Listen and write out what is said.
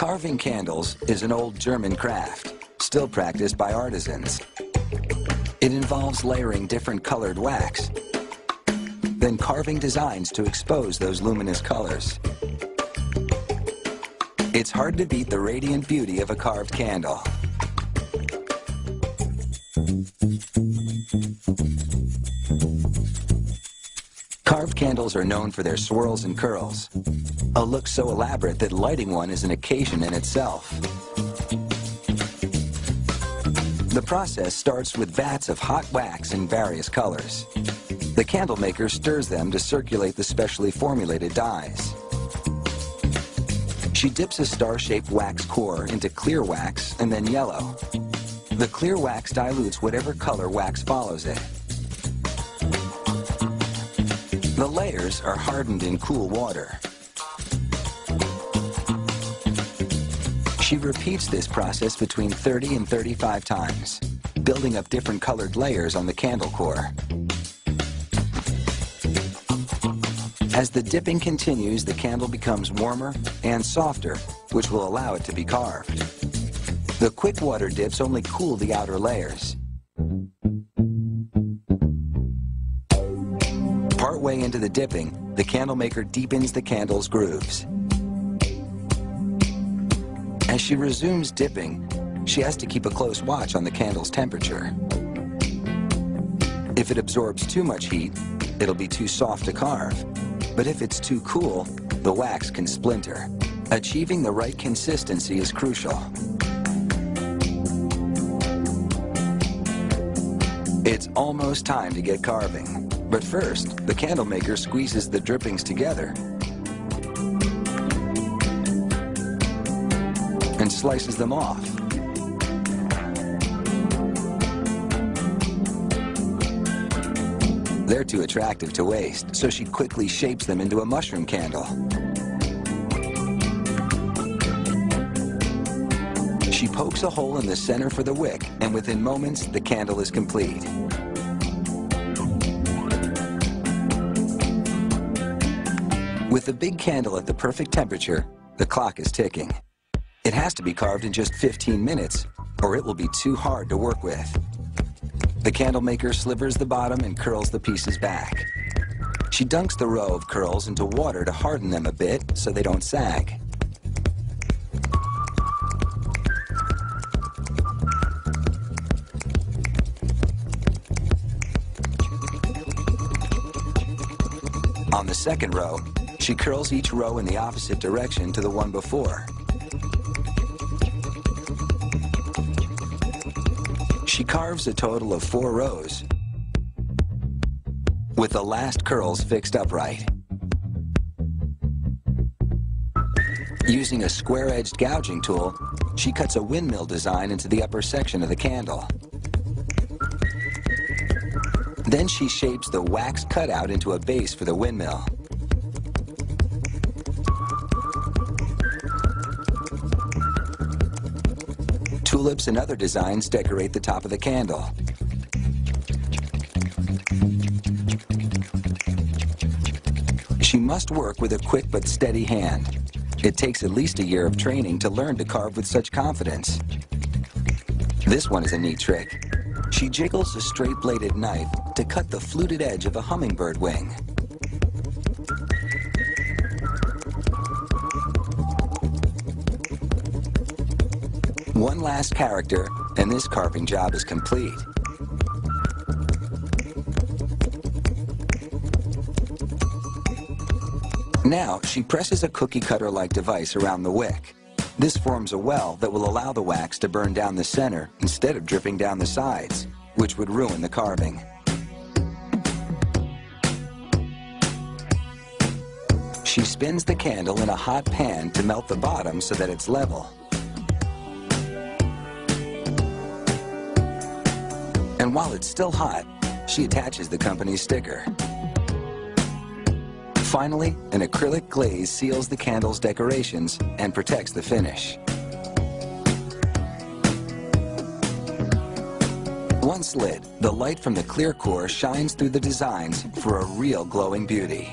Carving candles is an old German craft, still practiced by artisans. It involves layering different colored wax, then carving designs to expose those luminous colors. It's hard to beat the radiant beauty of a carved candle. Carved candles are known for their swirls and curls, a look so elaborate that lighting one is an occasion in itself. The process starts with vats of hot wax in various colors. The candle maker stirs them to circulate the specially formulated dyes. She dips a star-shaped wax core into clear wax and then yellow. The clear wax dilutes whatever color wax follows it. The layers are hardened in cool water. She repeats this process between 30 and 35 times, building up different colored layers on the candle core. As the dipping continues, the candle becomes warmer and softer, which will allow it to be carved. The quick water dips only cool the outer layers. Partway into the dipping, the candle maker deepens the candle's grooves. As she resumes dipping, she has to keep a close watch on the candle's temperature. If it absorbs too much heat, it'll be too soft to carve. But if it's too cool, the wax can splinter. Achieving the right consistency is crucial. It's almost time to get carving. But first, the candle maker squeezes the drippings together and slices them off. They're too attractive to waste, so she quickly shapes them into a mushroom candle. She pokes a hole in the center for the wick, and within moments, the candle is complete. With the big candle at the perfect temperature, the clock is ticking. It has to be carved in just 15 minutes, or it will be too hard to work with. The candle maker slivers the bottom and curls the pieces back. She dunks the row of curls into water to harden them a bit so they don't sag. On the second row, she curls each row in the opposite direction to the one before. She carves a total of 4 rows, with the last curls fixed upright. Using a square-edged gouging tool, she cuts a windmill design into the upper section of the candle. Then she shapes the wax cutout into a base for the windmill. Tulips and other designs decorate the top of the candle. She must work with a quick but steady hand. It takes at least a year of training to learn to carve with such confidence. This one is a neat trick. She jiggles a straight-bladed knife to cut the fluted edge of a hummingbird wing. One last character, and this carving job is complete. Now, she presses a cookie cutter-like device around the wick. This forms a well that will allow the wax to burn down the center instead of dripping down the sides, which would ruin the carving. She spins the candle in a hot pan to melt the bottom so that it's level. And while it's still hot, she attaches the company's sticker. Finally, an acrylic glaze seals the candle's decorations and protects the finish. Once lit, the light from the clear core shines through the designs for a real glowing beauty.